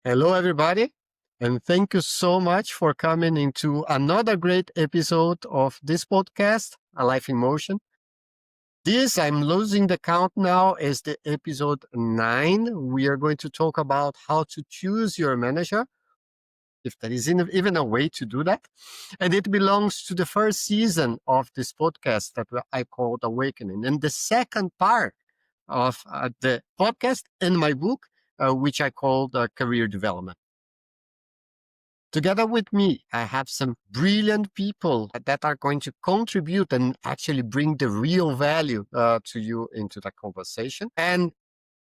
Hello, everybody. And thank you so much for coming into another great episode of this podcast, A Life in Motion. This, I'm losing the count now, is the episode 9. We are going to talk about how to choose your manager, if there is even a way to do that. And it belongs to the first season of this podcast that I called Awakening. And the second part of the podcast in my book, which I called Career Development. Together with me, I have some brilliant people that are going to contribute and actually bring the real value to you into the conversation. And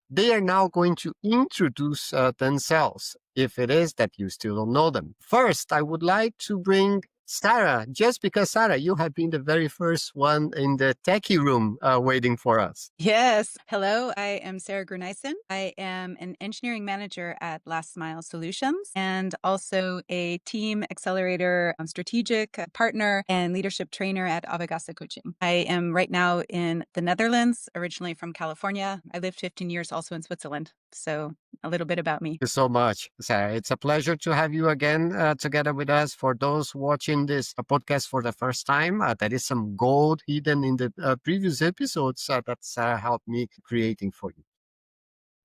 they are now going to introduce themselves, if it is that you still don't know them. First, I would like to bring Sarah, just because, Sarah, you have been the very first one in the techie room waiting for us. Yes. Hello, I am Sarah Gruneisen. I am an engineering manager at Last Mile Solutions and also a team accelerator, strategic partner, and leadership trainer at Avegasa Coaching. I am right now in the Netherlands, originally from California. I lived 15 years also in Switzerland. So a little bit about me. Thank you so much, Sarah. It's a pleasure to have you again together with us. For those watching this podcast for the first time, there is some gold hidden in the previous episodes that Sarah helped me creating for you.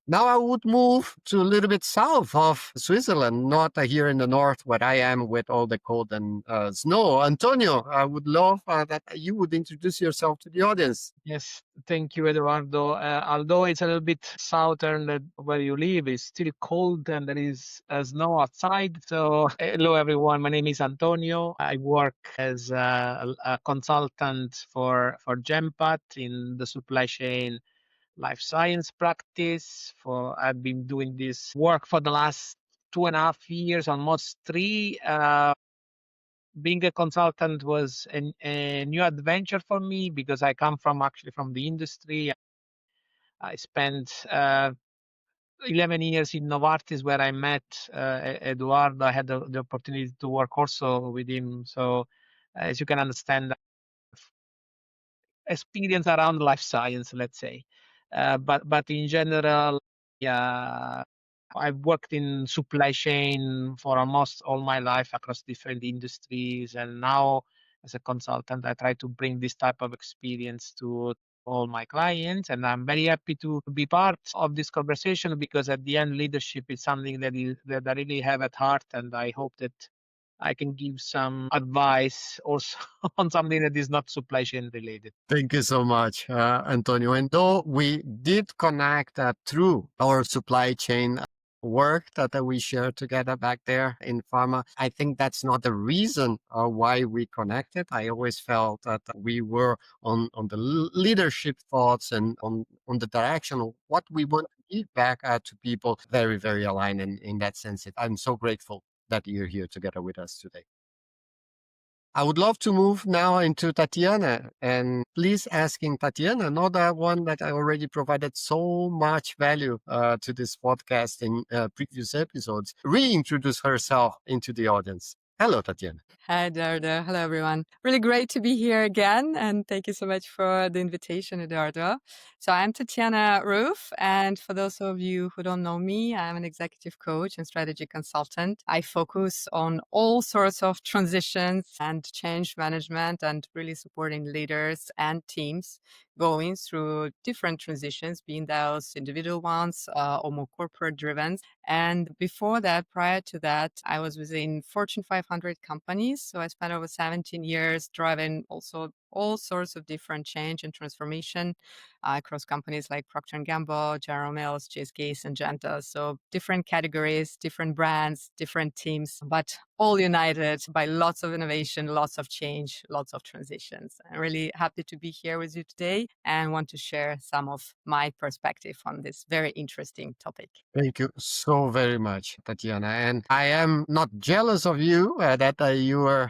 Now I would move to a little bit south of Switzerland, not here in the north where I am with all the cold and snow. Antonio, I would love that you would introduce yourself to the audience. Yes, thank you, Eduardo. Although it's a little bit southern where you live, it's still cold and there is snow outside. So, hello, everyone. My name is Antonio. I work as a consultant for Gempat in the supply chain life science practice. I've been doing this work for the last 2.5 years, almost 3. Being a consultant was a new adventure for me because I come from the industry. I spent 11 years in Novartis where I met Eduardo. I had the opportunity to work also with him. So as you can understand, experience around life science, let's say. But in general, yeah, I've worked in supply chain for almost all my life across different industries, and now as a consultant, I try to bring this type of experience to all my clients, and I'm very happy to be part of this conversation because at the end, leadership is something that I really have at heart, and I hope that I can give some advice also on something that is not supply chain related. Thank you so much, Antonio. And though we did connect through our supply chain work that we shared together back there in pharma, I think that's not the reason why we connected. I always felt that we were on the leadership thoughts and on the direction of what we want to give back to people. Very, very aligned in that sense. I'm so grateful that you're here together with us today. I would love to move now into Tatiana, and please asking Tatiana, another one that I already provided so much value to this podcast in previous episodes, reintroduce herself into the audience. Hello, Tatiana. Hi, Eduardo. Hello, everyone. Really great to be here again. And thank you so much for the invitation, Eduardo. So I'm Tatiana Rueff. And for those of you who don't know me, I'm an executive coach and strategy consultant. I focus on all sorts of transitions and change management and really supporting leaders and teams going through different transitions, being those individual ones or more corporate driven. And before that, prior to that, I was within Fortune 500 companies. So I spent over 17 years driving also all sorts of different change and transformation across companies like Procter & Gamble, General Mills, GSK, Syngenta. So different categories, different brands, different teams, but all united by lots of innovation, lots of change, lots of transitions. I'm really happy to be here with you today and want to share some of my perspective on this very interesting topic. Thank you so very much, Tatiana. And I am not jealous of you that you are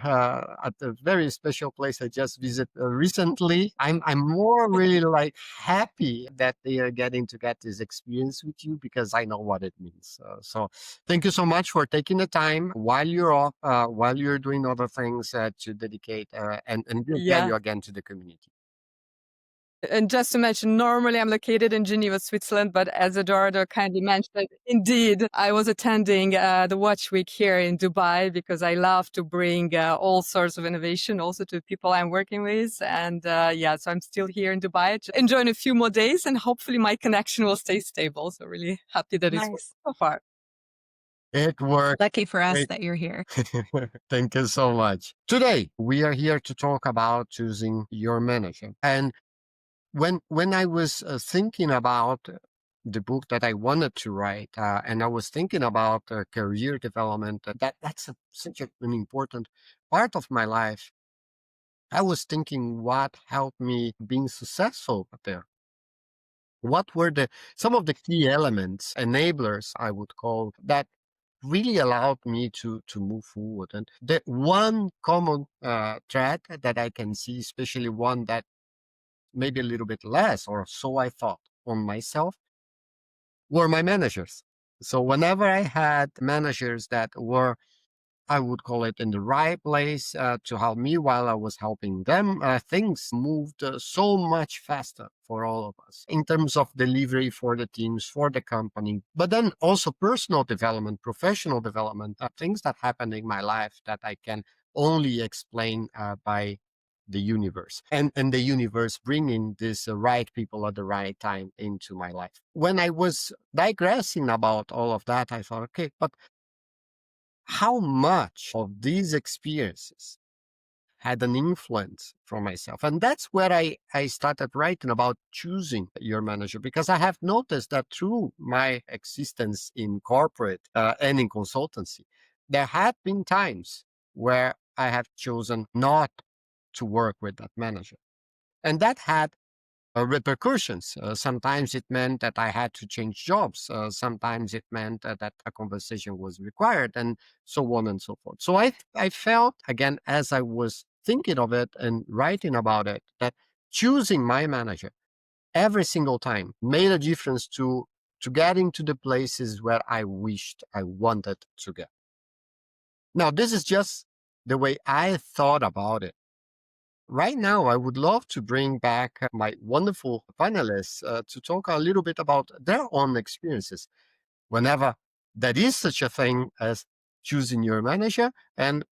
at a very special place I just visited recently. I'm more really like happy that they are getting to get this experience with you because I know what it means. So thank you so much for taking the time while you're off, while you're doing other things to dedicate and give value again to the community. And just to mention, normally I'm located in Geneva, Switzerland, but as Eduardo kindly mentioned, indeed, I was attending the Watch Week here in Dubai because I love to bring all sorts of innovation also to people I'm working with. And so I'm still here in Dubai, enjoying a few more days, and hopefully my connection will stay stable. So really happy that it's worked so far. It worked. Lucky for us Great. that you're here. Thank you so much. Today, we are here to talk about choosing your manager. And when I was thinking about the book that I wanted to write, and I was thinking about career development, that's such an important part of my life. I was thinking what helped me being successful there. What were some of the key elements, enablers, I would call, that really allowed me to move forward? And the one common thread that I can see, especially one that maybe a little bit less, or so I thought, on myself, were my managers. So whenever I had managers that were, I would call it, in the right place to help me while I was helping them, things moved so much faster for all of us in terms of delivery for the teams, for the company, but then also personal development, professional development, things that happened in my life that I can only explain by the universe, and the universe bringing these right people at the right time into my life. When I was digressing about all of that, I thought, okay, but how much of these experiences had an influence from myself? And that's where I started writing about choosing your manager, because I have noticed that through my existence in corporate and in consultancy, there had been times where I have chosen not to work with that manager. And that had repercussions. Sometimes it meant that I had to change jobs. Sometimes it meant that a conversation was required, and so on and so forth. So I felt, again, as I was thinking of it and writing about it, that choosing my manager every single time made a difference to getting to the places where I wished I wanted to get. Now, this is just the way I thought about it. Right now, I would love to bring back my wonderful panelists to talk a little bit about their own experiences whenever there is such a thing as choosing your manager, and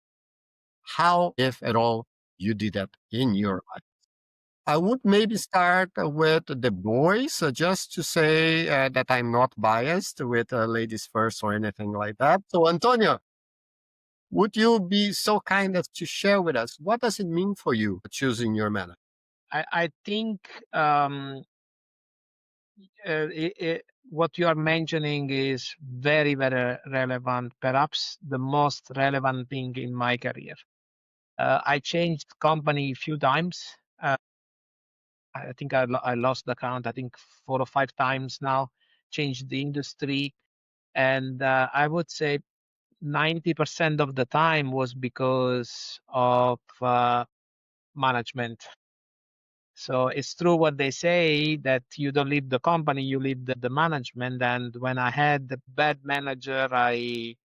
how, if at all, you did that in your life. I would maybe start with the boys, just to say that I'm not biased with ladies first or anything like that. So, Antonio, would you be so kind as to share with us what does it mean for you choosing your manager? I think what you are mentioning is very, very relevant, perhaps the most relevant thing in my career. I changed company a few times. I think I lost the count, I think 4 or 5 times now, changed the industry. And I would say 90% of the time was because of management. So it's true what they say, that you don't leave the company, you leave the management. And when I had the bad manager, I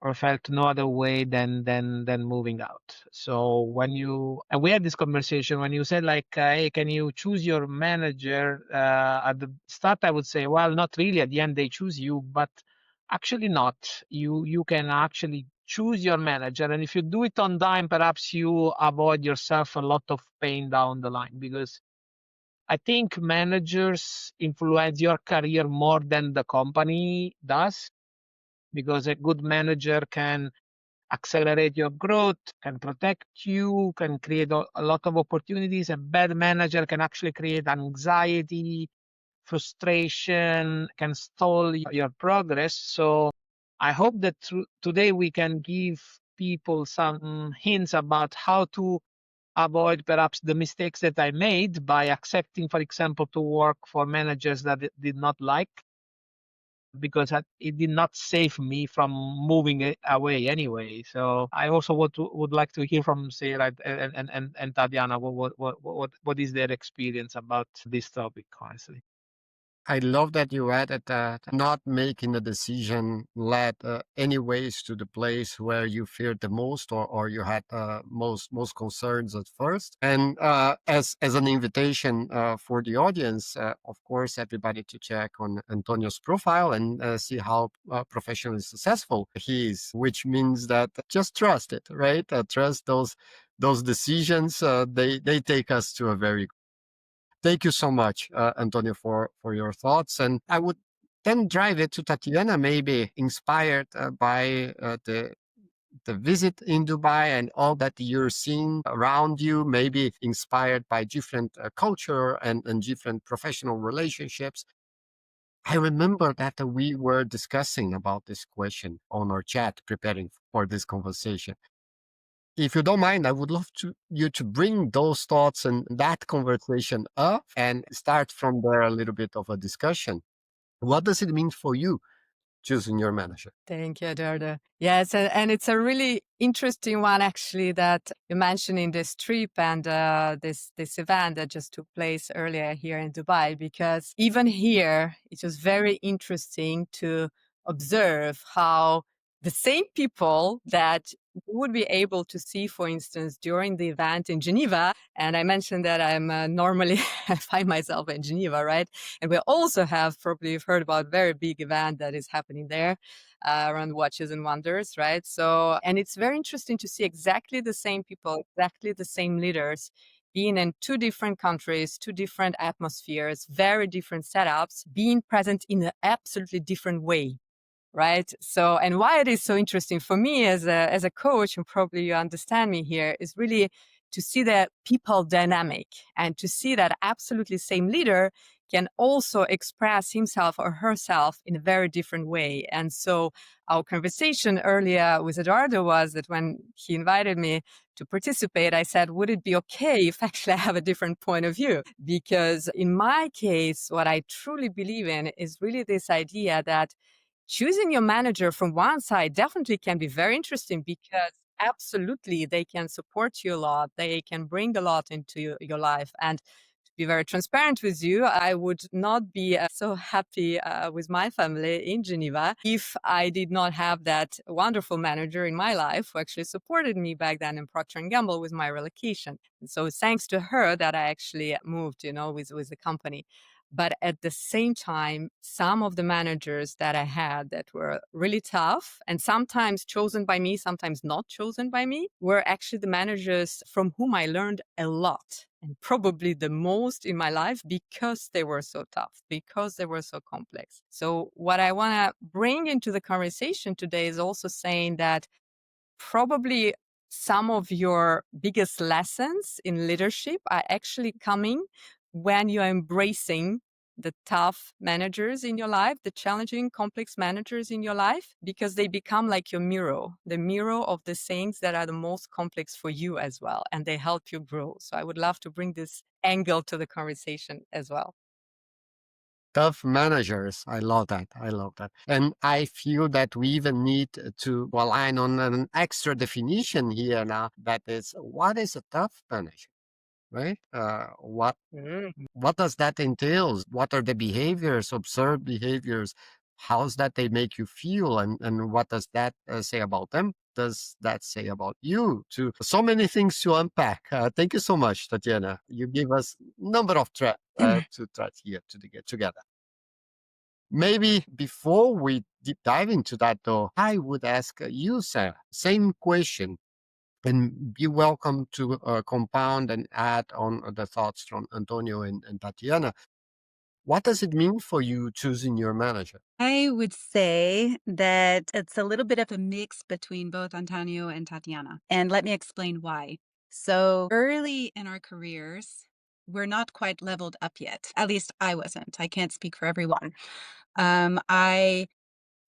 or felt no other way than moving out. So when you and we had this conversation when you said like, hey, can you choose your manager? At the start, I would say, well, not really. At the end, they choose you, but actually not. You can actually choose your manager, and if you do it on time, perhaps you avoid yourself a lot of pain down the line, because I think managers influence your career more than the company does, because a good manager can accelerate your growth, can protect you, can create a lot of opportunities. A bad manager can actually create anxiety, frustration, can stall your progress. So I hope that today we can give people some hints about how to avoid perhaps the mistakes that I made by accepting, for example, to work for managers that I did not like, because it did not save me from moving away anyway. So I also would like to hear from Sarah and Tatiana what is their experience about this topic, honestly. I love that you added that not making a decision led anyways to the place where you feared the most, or you had most concerns at first. And as an invitation for the audience, of course, everybody to check on Antonio's profile and see how professionally successful he is, which means that just trust it, right? Trust those decisions. They take us to a very. Thank you so much, Antonio, for your thoughts. And I would then drive it to Tatiana, maybe inspired by the visit in Dubai and all that you're seeing around you, maybe inspired by different culture and different professional relationships. I remember that we were discussing about this question on our chat, preparing for this conversation. If you don't mind, I would love you to bring those thoughts and that conversation up and start from there a little bit of a discussion. What does it mean for you choosing your manager? Thank you, Eduardo. Yes, and it's a really interesting one, actually, that you mentioned in this trip and this event that just took place earlier here in Dubai, because even here, it was very interesting to observe how the same people that you would be able to see, for instance, during the event in Geneva, and I mentioned that I'm normally, I find myself in Geneva, right? And we also have, probably you've heard about, a very big event that is happening there around watches and wonders, right? So, and it's very interesting to see exactly the same people, exactly the same leaders being in two different countries, two different atmospheres, very different setups, being present in an absolutely different way. Right. So, and why it is so interesting for me as a coach, and probably you understand me here, is really to see that people dynamic and to see that absolutely same leader can also express himself or herself in a very different way. And so our conversation earlier with Eduardo was that when he invited me to participate, I said, would it be okay if actually I have a different point of view? Because in my case, what I truly believe in is really this idea that choosing your manager from one side definitely can be very interesting, because absolutely they can support you a lot. They can bring a lot into your life. And to be very transparent with you, I would not be so happy with my family in Geneva if I did not have that wonderful manager in my life who actually supported me back then in Procter & Gamble with my relocation. And so it's thanks to her that I actually moved, with the company. But at the same time, some of the managers that I had that were really tough and sometimes chosen by me, sometimes not chosen by me, were actually the managers from whom I learned a lot, and probably the most in my life, because they were so tough, because they were so complex. So what I want to bring into the conversation today is also saying that probably some of your biggest lessons in leadership are actually coming when you're embracing the tough managers in your life, the challenging, complex managers in your life, because they become like your mirror, the mirror of the things that are the most complex for you as well, and they help you grow. So I would love to bring this angle to the conversation as well. Tough managers. I love that. I love that. And I feel that we even need to align on an extra definition here now. That is, what is a tough manager, right? What does that entail? What are the behaviors, observed behaviors? How's that they make you feel? And what does that say about them? Does that say about you too? So many things to unpack. Thank you so much, Tatiana. You give us number of threads to thread here to get together. Maybe before we deep dive into that, though, I would ask you, Sarah, same question, and be welcome to compound and add on the thoughts from Antonio and Tatiana. What does it mean for you choosing your manager? I would say that it's a little bit of a mix between both Antonio and Tatiana. And let me explain why. So early in our careers, we're not quite leveled up yet. At least I wasn't. I can't speak for everyone. I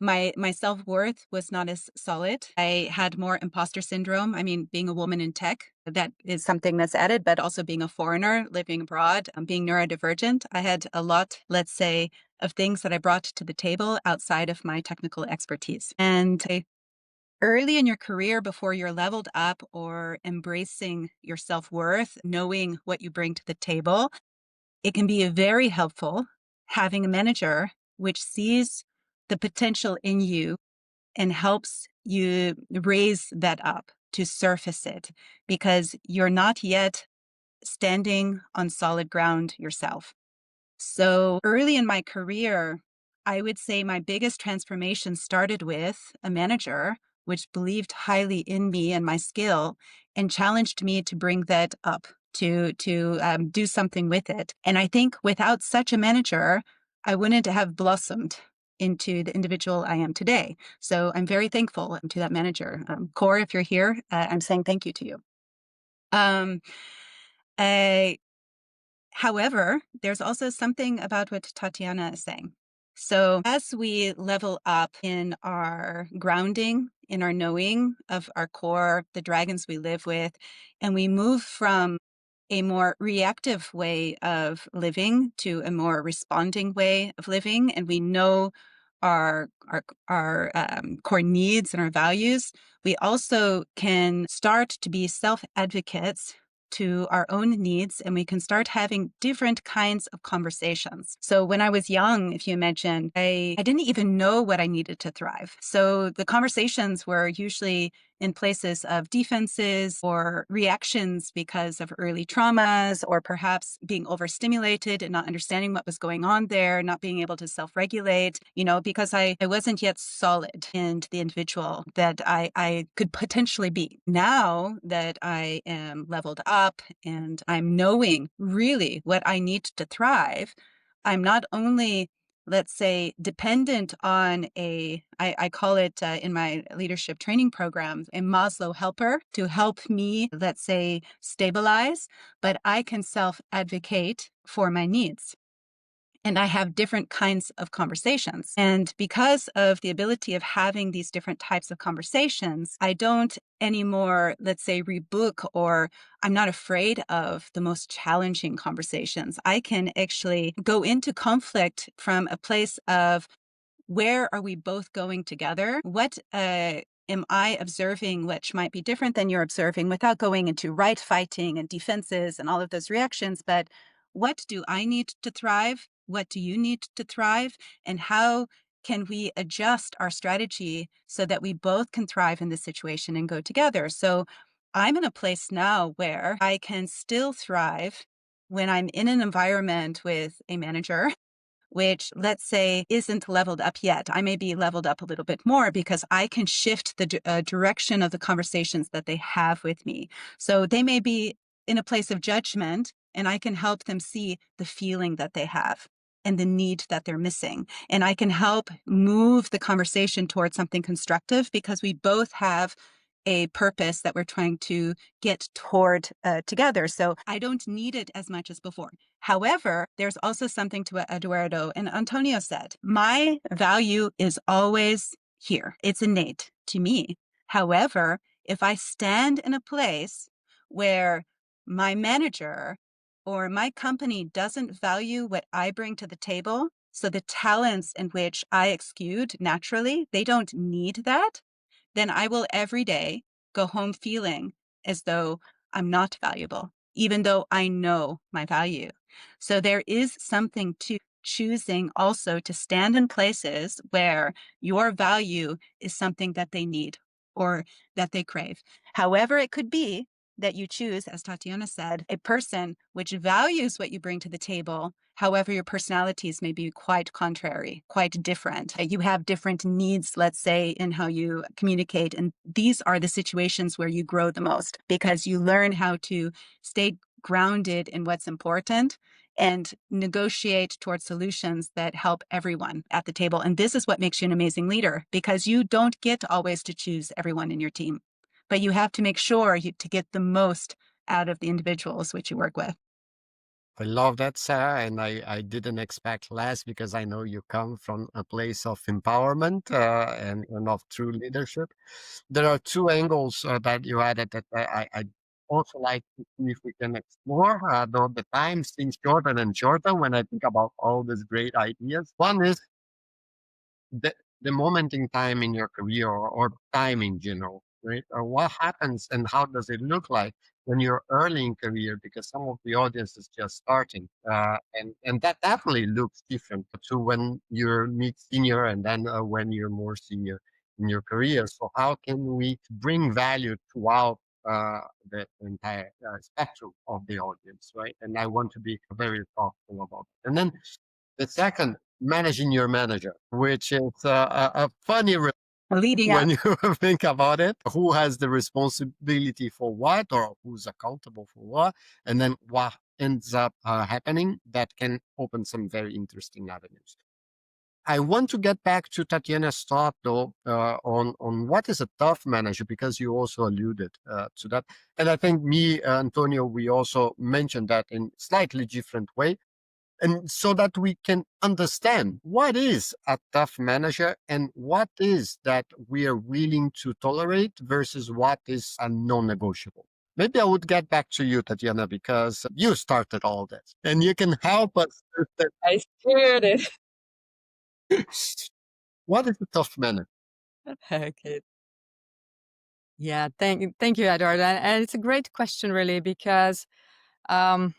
my self-worth was not as solid. I had more imposter syndrome. I mean, being a woman in tech, that is something that's added, but also being a foreigner, living abroad, being neurodivergent. I had a lot, let's say, of things that I brought to the table outside of my technical expertise. And early in your career, before you're leveled up or embracing your self-worth, knowing what you bring to the table, it can be very helpful having a manager which sees the potential in you and helps you raise that up to surface it, because you're not yet standing on solid ground yourself. So early in my career, I would say my biggest transformation started with a manager which believed highly in me and my skill and challenged me to bring that up, to do something with it. And I think without such a manager, I wouldn't have blossomed into the individual I am today. So I'm very thankful to that manager. Core, if you're here, I'm saying thank you to you. I However, there's also something about what Tatiana is saying. So as we level up in our grounding, in our knowing of our core, the dragons we live with, and we move from a more reactive way of living to a more responding way of living, and we know our core needs and our values, we also can start to be self-advocates to our own needs, and we can start having different kinds of conversations. So when I was young, if you imagine, I didn't even know what I needed to thrive. So the conversations were usually in places of defenses or reactions because of early traumas, or perhaps being overstimulated and not understanding what was going on there, not being able to self-regulate, because I wasn't yet solid in the individual that I could potentially be. Now that I am leveled up and I'm knowing really what I need to thrive, I'm not only, let's say, dependent on I call it in my leadership training program, a Maslow helper to help me, let's say, stabilize, but I can self-advocate for my needs. And I have different kinds of conversations. And because of the ability of having these different types of conversations, I don't anymore, let's say, rebook, or I'm not afraid of the most challenging conversations. I can actually go into conflict from a place of, where are we both going together? What am I observing which might be different than you're observing, without going into right fighting and defenses and all of those reactions? But what do I need to thrive? What do you need to thrive? And how can we adjust our strategy so that we both can thrive in this situation and go together? So I'm in a place now where I can still thrive when I'm in an environment with a manager which, let's say, isn't leveled up yet. I may be leveled up a little bit more because I can shift the direction of the conversations that they have with me. So they may be in a place of judgment, and I can help them see the feeling that they have and the need that they're missing. And I can help move the conversation towards something constructive, because we both have a purpose that we're trying to get toward together. So I don't need it as much as before. However, there's also something to what Eduardo and Antonio said. My value is always here. It's innate to me. However, if I stand in a place where my manager or my company doesn't value what I bring to the table, so the talents in which I exude naturally, they don't need that, then I will every day go home feeling as though I'm not valuable, even though I know my value. So there is something to choosing also to stand in places where your value is something that they need or that they crave. However, it could be that you choose, as Tatiana said, a person which values what you bring to the table. However, your personalities may be quite contrary, quite different. You have different needs, let's say, in how you communicate. And these are the situations where you grow the most, because you learn how to stay grounded in what's important and negotiate towards solutions that help everyone at the table. And this is what makes you an amazing leader, because you don't get always to choose everyone in your team, but you have to make sure to get the most out of the individuals which you work with. I love that, Sarah, and I didn't expect less, because I know you come from a place of empowerment and of true leadership. There are two angles that you added that I also like to see if we can explore, though the time seems shorter and shorter when I think about all these great ideas. One is the, the moment in time in your career, or time in general, right? Or what happens and how does it look like when you're early in career, because some of the audience is just starting, and that definitely looks different to when you're mid senior and then when you're more senior in your career. So how can we bring value throughout the entire spectrum of the audience, right? And I want to be very thoughtful about it. And then the second, managing your manager, which is a funny Leading when up. you think about it, who has the responsibility for what, or who's accountable for what, and then what ends up happening, that can open some very interesting avenues. I want to get back to Tatiana's thought, though, on what is a tough manager, because you also alluded to that. And I think me, Antonio, we also mentioned that in slightly different way. And so that we can understand what is a tough manager and what is that we are willing to tolerate versus what is a non-negotiable. Maybe I would get back to you, Tatiana, because you started all this and you can help us. I heard it. What is a tough manager? Okay. Yeah, thank you, Eduardo. And it's a great question, really, because um,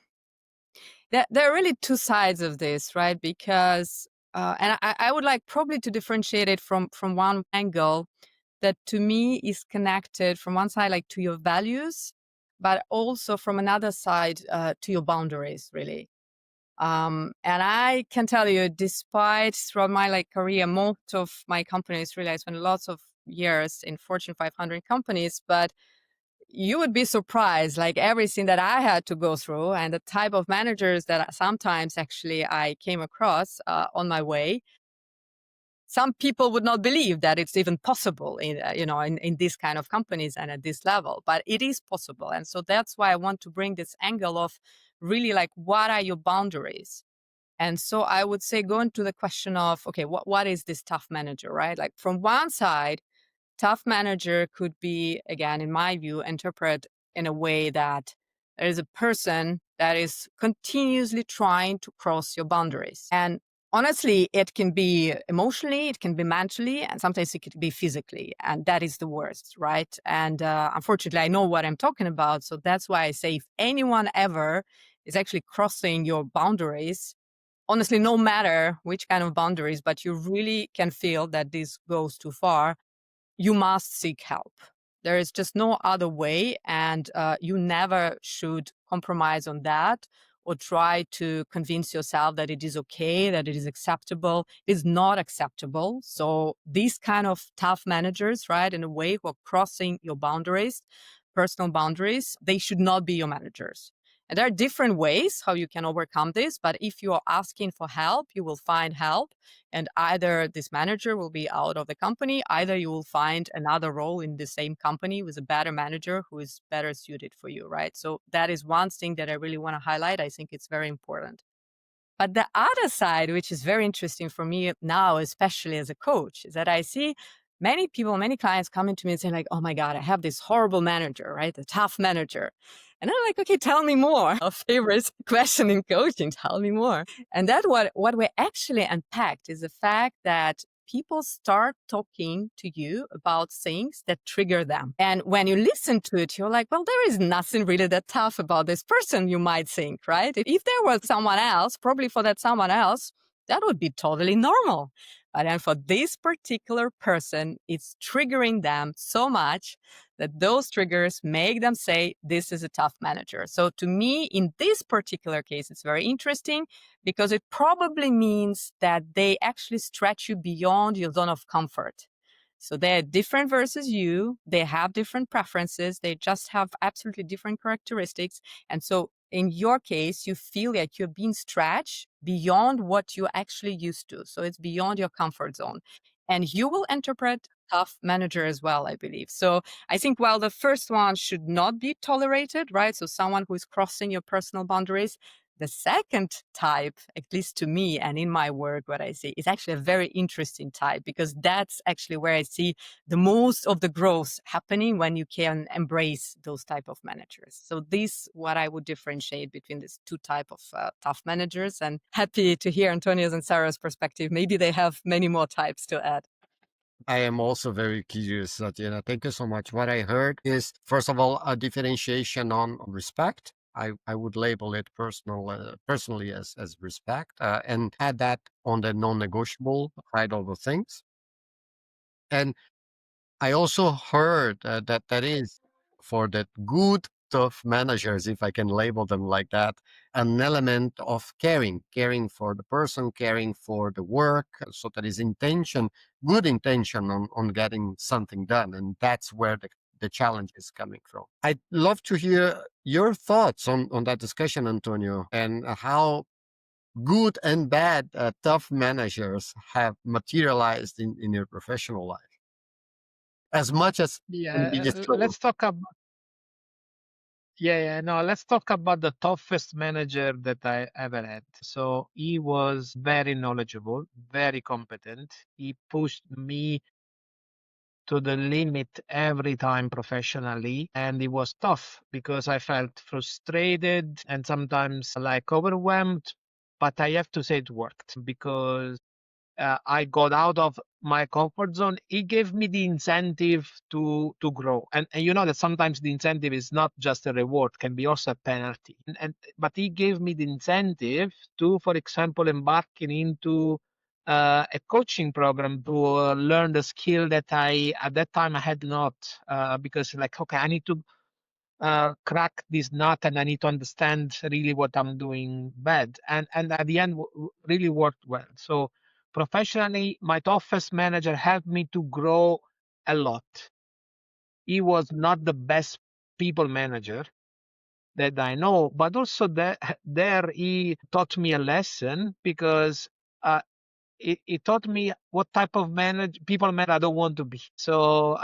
there are really two sides of this, right? Because and I would like probably to differentiate it from one angle that to me is connected from one side like to your values, but also from another side to your boundaries, really. And I can tell you, despite throughout my career, most of my companies, really, I spent lots of years in Fortune 500 companies, but you would be surprised, like everything that I had to go through and the type of managers that sometimes actually I came across on my way. Some people would not believe that it's even possible in, in these kind of companies and at this level, but it is possible. And so that's why I want to bring this angle of really what are your boundaries? And so I would say, going to the question of, okay, what is this tough manager, right? Like from one side, tough manager could be, again, in my view, interpret in a way that there is a person that is continuously trying to cross your boundaries. And honestly, it can be emotionally, it can be mentally, and sometimes it can be physically. And that is the worst, right? And unfortunately, I know what I'm talking about. So that's why I say if anyone ever is actually crossing your boundaries, honestly, no matter which kind of boundaries, but you really can feel that this goes too far, you must seek help. There is just no other way, and you never should compromise on that or try to convince yourself that it is okay, that it is acceptable. It is not acceptable. So these kind of tough managers, right, in a way, who are crossing your boundaries, personal boundaries, they should not be your managers. And there are different ways how you can overcome this, but if you are asking for help, you will find help. And either this manager will be out of the company, either you will find another role in the same company with a better manager who is better suited for you, right? So that is one thing that I really want to highlight. I think it's very important. But the other side, which is very interesting for me now, especially as a coach, is that I see many people, many clients coming to me and saying like, oh my God, I have this horrible manager, right? The tough manager. And I'm like, okay, tell me more. Our favorite question in coaching, tell me more. And that what we actually unpacked is the fact that people start talking to you about things that trigger them. And when you listen to it, you're like, well, there is nothing really that tough about this person, you might think, right? If there was someone else, probably for that someone else, that would be totally normal. But then for this particular person, it's triggering them so much that those triggers make them say, this is a tough manager. So to me, in this particular case, it's very interesting because it probably means that they actually stretch you beyond your zone of comfort. So they're different versus you. They have different preferences. They just have absolutely different characteristics. And so in your case, you feel like you're being stretched beyond what you're actually used to. So it's beyond your comfort zone. And you will interpret tough manager as well, I believe. So I think while the first one should not be tolerated, right? So someone who is crossing your personal boundaries, the second type, at least to me and in my work, what I see is actually a very interesting type, because that's actually where I see the most of the growth happening when you can embrace those type of managers. So this what I would differentiate between these two type of tough managers, and happy to hear Antonio's and Sarah's perspective. Maybe they have many more types to add. I am also very curious, Tatiana. Thank you so much. What I heard is, first of all, a differentiation on respect. I would label it personally as respect, and add that on the non-negotiable side of the things. And I also heard that is for the good, tough managers, if I can label them like that, an element of caring for the person, caring for the work. So that is intention, good intention on getting something done. And that's where the challenge is coming from. I'd love to hear your thoughts on that discussion, Antonio, and how good and bad tough managers have materialized in your professional life as much as can be Yeah, disclosed. let's talk about no, let's talk about the toughest manager that I ever had. So he was very knowledgeable, very competent. He pushed me to the limit every time professionally, and it was tough because I felt frustrated and sometimes like overwhelmed. But I have to say it worked because I got out of my comfort zone. It gave me the incentive to grow, and you know that sometimes the incentive is not just a reward; can be also a penalty. But he gave me the incentive to, for example, embarking into a coaching program to learn the skill that I at that time I had not, because like okay, I need to crack this nut and I need to understand really what I'm doing bad. And at the end, really worked well. So professionally, my toughest manager helped me to grow a lot. He was not the best people manager that I know, but also there he taught me a lesson because uh, it taught me what type of people manager I don't want to be. So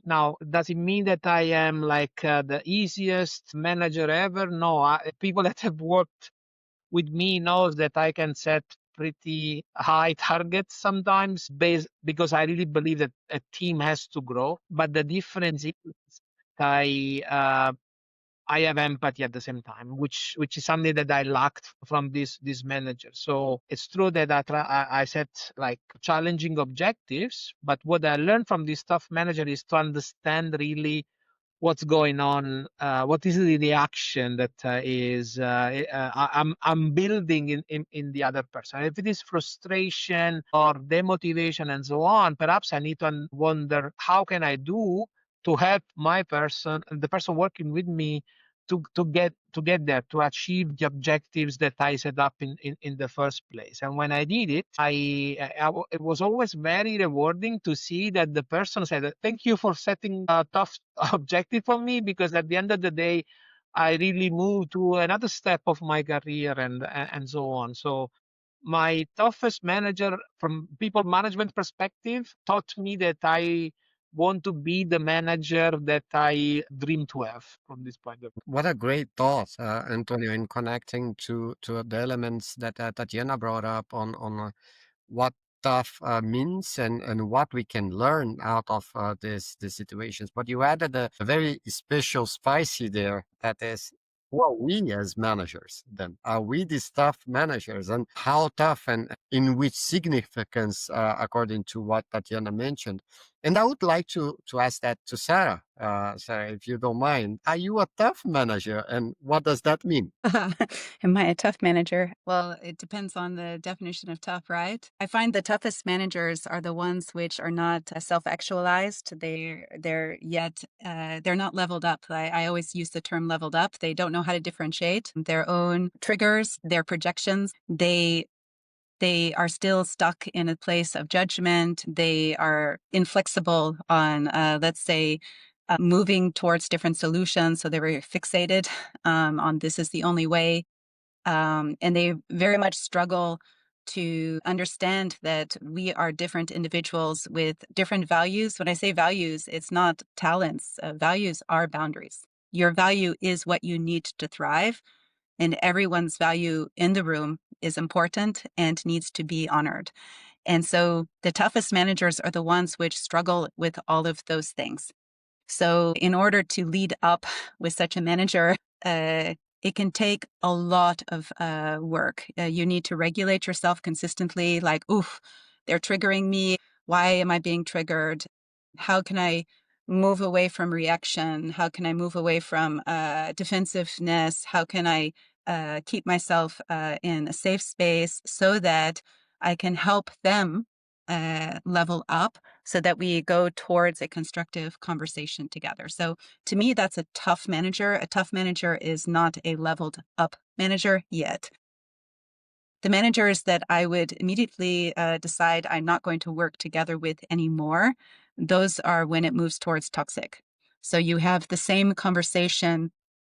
now, does it mean that I am like the easiest manager ever? No, people that have worked with me knows that I can set pretty high targets sometimes based because I really believe that a team has to grow. But the difference is I I have empathy at the same time, which is something that I lacked from this manager. So it's true that I set like challenging objectives, but what I learned from this tough manager is to understand really what's going on, what is the reaction that I'm building in the other person. If it is frustration or demotivation and so on, perhaps I need to wonder how can I do to help my person, the person working with me, to get there, to achieve the objectives that I set up in the first place. And when I did it, it was always very rewarding to see that the person said, "Thank you for setting a tough objective for me," because at the end of the day, I really moved to another step of my career and so on. So my toughest manager from people management perspective taught me that I want to be the manager that I dream to have from this point of view. What a great thought, Antonio, in connecting to the elements that Tatiana brought up on what tough means and what we can learn out of these situations. But you added a very special spicy there that is, who are we as managers then? Are we these tough managers? And how tough and in which significance, according to what Tatiana mentioned? And I would like to ask that to Sarah. Sarah, if you don't mind, are you a tough manager? And what does that mean? Am I a tough manager? Well, it depends on the definition of tough, right? I find the toughest managers are the ones which are not self-actualized. They're not leveled up. I always use the term leveled up. They don't know how to differentiate their own triggers, their projections. They are still stuck in a place of judgment. They are inflexible on, let's say, moving towards different solutions. So they're very fixated on this is the only way. And they very much struggle to understand that we are different individuals with different values. When I say values, it's not talents. Values are boundaries. Your value is what you need to thrive, and everyone's value in the room is important and needs to be honored. And so the toughest managers are the ones which struggle with all of those things. So in order to lead up with such a manager, it can take a lot of work. You need to regulate yourself consistently, like, oof, they're triggering me. Why am I being triggered? How can I move away from reaction? How can I move away from defensiveness? How can I keep myself in a safe space so that I can help them level up so that we go towards a constructive conversation together? So to me, that's a tough manager. A tough manager is not a leveled up manager yet. The managers that I would immediately decide I'm not going to work together with anymore, those are when it moves towards toxic. So you have the same conversation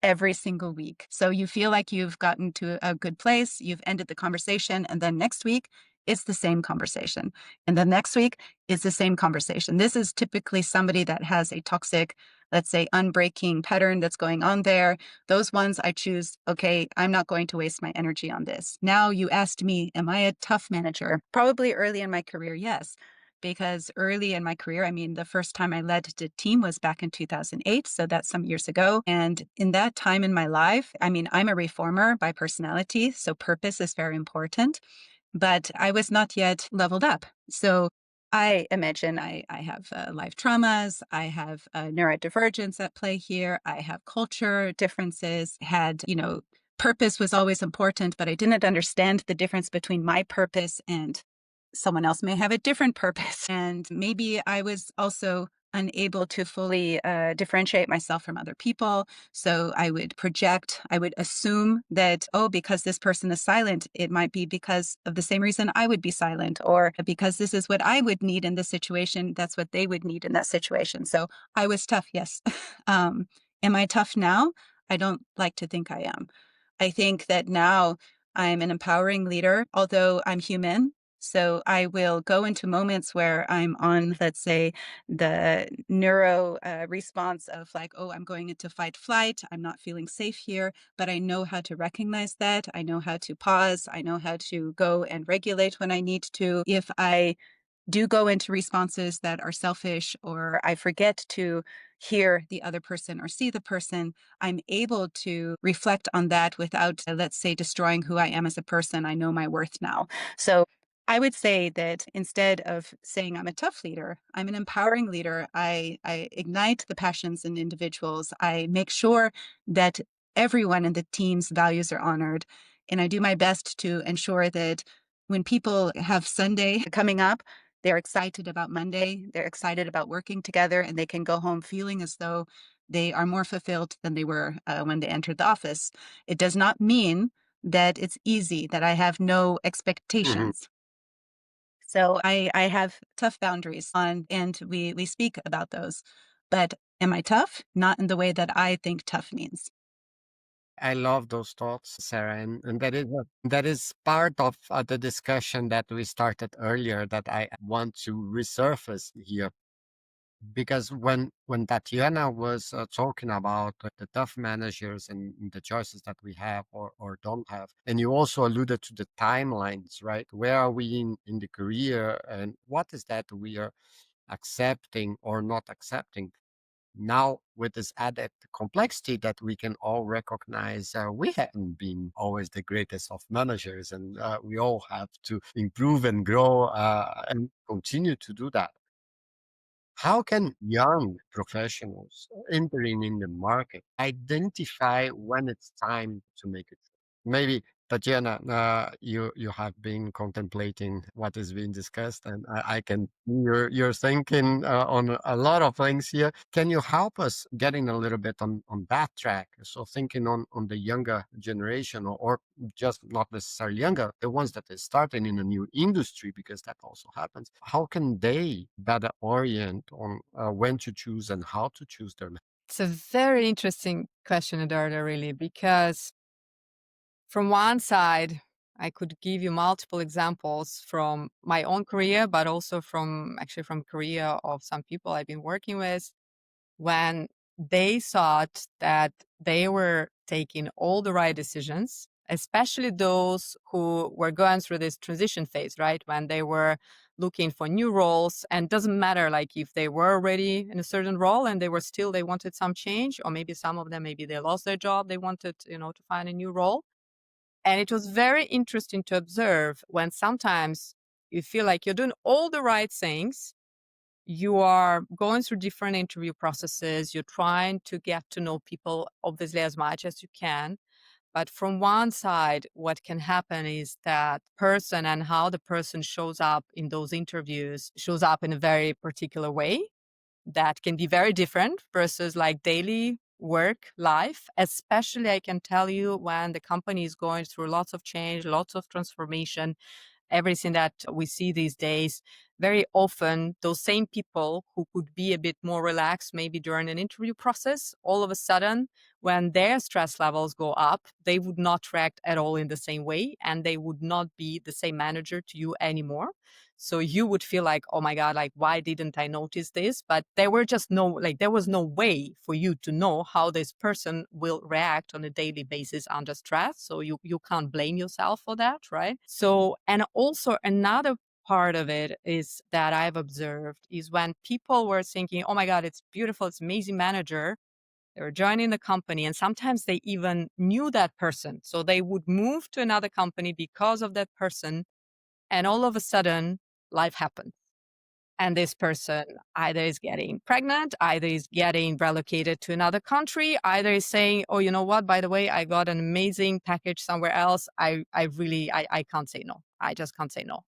every single week. So you feel like you've gotten to a good place, you've ended the conversation, and then next week it's the same conversation. And then next week it's the same conversation. This is typically somebody that has a toxic, let's say, unbreaking pattern that's going on there. Those ones I choose, okay, I'm not going to waste my energy on this. Now you asked me, am I a tough manager? Probably early in my career, yes. Because early in my career, I mean, the first time I led the team was back in 2008. So that's some years ago. And in that time in my life, I mean, I'm a reformer by personality. So purpose is very important. But I was not yet leveled up. So I imagine I have life traumas. I have neurodivergence at play here. I have culture differences. Purpose was always important, but I didn't understand the difference between my purpose and someone else may have a different purpose. And maybe I was also unable to fully differentiate myself from other people. So I would project, I would assume that, oh, because this person is silent, it might be because of the same reason I would be silent, or because this is what I would need in this situation, that's what they would need in that situation. So I was tough, yes. Am I tough now? I don't like to think I am. I think that now I'm an empowering leader, although I'm human. So I will go into moments where I'm on, let's say, the neuro response of like, oh, I'm going into fight flight. I'm not feeling safe here, but I know how to recognize that. I know how to pause. I know how to go and regulate when I need to. If I do go into responses that are selfish, or I forget to hear the other person or see the person, I'm able to reflect on that without, let's say, destroying who I am as a person. I know my worth now. So I would say that instead of saying I'm a tough leader, I'm an empowering leader. I ignite the passions in individuals. I make sure that everyone in the team's values are honored. And I do my best to ensure that when people have Sunday coming up, they're excited about Monday, they're excited about working together, and they can go home feeling as though they are more fulfilled than they were when they entered the office. It does not mean that it's easy, that I have no expectations. So I have tough boundaries on, and we speak about those. But am I tough? Not in the way that I think tough means. I love those thoughts, Sarah, and that is part of the discussion that we started earlier that I want to resurface here. Because when Tatiana was talking about the tough managers and the choices that we have or don't have, and you also alluded to the timelines, right? Where are we in the career, and what is that we are accepting or not accepting? Now, with this added complexity that we can all recognize, we haven't been always the greatest of managers, and we all have to improve and grow and continue to do that. How can young professionals entering in the market identify when it's time to make it? Maybe, Tatiana, you have been contemplating what is being discussed, and I can you're thinking on a lot of things here. Can you help us getting a little bit on that track? So thinking on the younger generation, or just not necessarily younger, the ones that are starting in a new industry, because that also happens. How can they better orient on when to choose and how to choose their? It's a very interesting question, Eduardo, really, because from one side, I could give you multiple examples from my own career, but also from career of some people I've been working with, when they thought that they were taking all the right decisions, especially those who were going through this transition phase, right? When they were looking for new roles, and doesn't matter like if they were already in a certain role and they wanted some change, or maybe some of them, maybe they lost their job, they wanted, to find a new role. And it was very interesting to observe when sometimes You feel like you're doing all the right things. You are going through different interview processes. You're trying to get to know people, obviously, as much as you can. But from one side, what can happen is that person and how the person shows up in those interviews shows up in a very particular way that can be very different versus like daily work life, especially I can tell you when the company is going through lots of change, lots of transformation, everything that we see these days. Very often those same people who could be a bit more relaxed maybe during an interview process, all of a sudden when their stress levels go up, they would not react at all in the same way, and they would not be the same manager to you anymore. So you would feel like, oh my God, like, why didn't I notice this? But there was no way for you to know how this person will react on a daily basis under stress. So you can't blame yourself for that, right? So, and also another part of it is that I've observed is when people were thinking, oh my God, it's beautiful, it's amazing manager. They were joining the company, and sometimes they even knew that person. So they would move to another company because of that person. And all of a sudden, life happens. And this person either is getting pregnant, either is getting relocated to another country, either is saying, oh, you know what, by the way, I got an amazing package somewhere else. I can't say no. I just can't say no.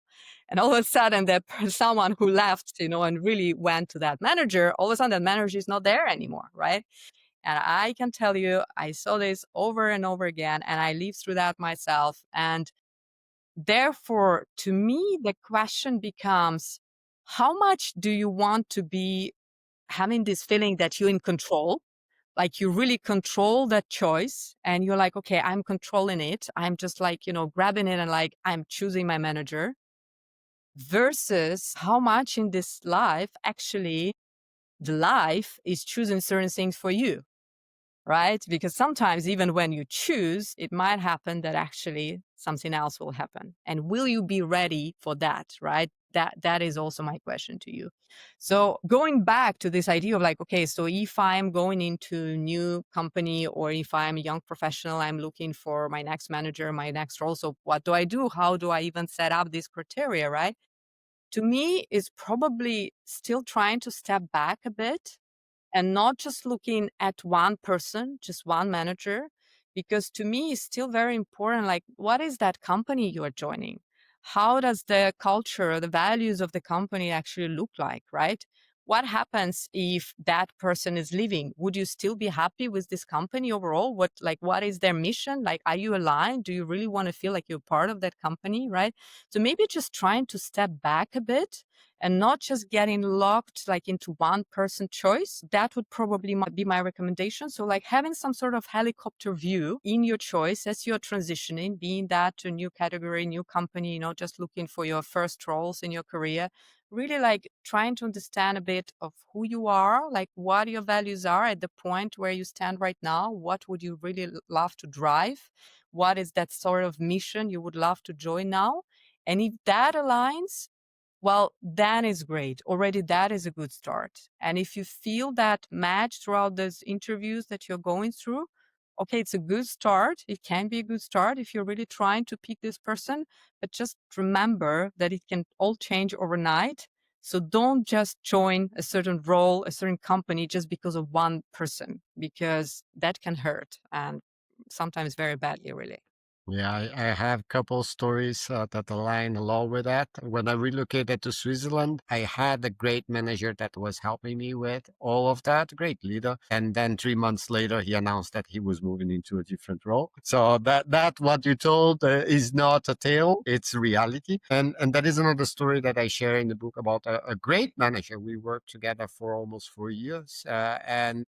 And all of a sudden, someone who left, and really went to that manager, all of a sudden that manager is not there anymore, right? And I can tell you, I saw this over and over again, and I lived through that myself. And therefore, to me, the question becomes, how much do you want to be having this feeling that you're in control? Like you really control that choice and you're like, okay, I'm controlling it. I'm just like, grabbing it and like, I'm choosing my manager versus how much in this life actually the life is choosing certain things for you, right? Because sometimes even when you choose, it might happen that actually something else will happen. And will you be ready for that, right? That is also my question to you. So going back to this idea of like, okay, so if I'm going into a new company or if I'm a young professional, I'm looking for my next manager, my next role. So what do I do? How do I even set up these criteria, right? To me, is probably still trying to step back a bit and not just looking at one person, just one manager, because to me it's still very important, like what is that company you are joining? How does the culture, the values of the company actually look like, right? What happens if that person is leaving? Would you still be happy with this company overall? What is their mission? Like, are you aligned? Do you really want to feel like you're part of that company, right? So maybe just trying to step back a bit and not just getting locked like into one person choice. That would probably be my recommendation. So like having some sort of helicopter view in your choice as you're transitioning, being that to a new category, new company, just looking for your first roles in your career, really like trying to understand a bit of who you are, like what your values are at the point where you stand right now. What would you really love to drive? What is that sort of mission you would love to join now? And if that aligns, well, that is great. Already that is a good start. And if you feel that match throughout those interviews that you're going through, okay, it's a good start. It can be a good start if you're really trying to pick this person, but just remember that it can all change overnight. So don't just join a certain role, a certain company just because of one person, because that can hurt and sometimes very badly, really. Yeah, I have a couple stories that align along with that. When I relocated to Switzerland, I had a great manager that was helping me with all of that, great leader. And then 3 months later, he announced that he was moving into a different role. So that what you told is not a tale; it's reality. And that is another story that I share in the book about a great manager. We worked together for almost 4 years, and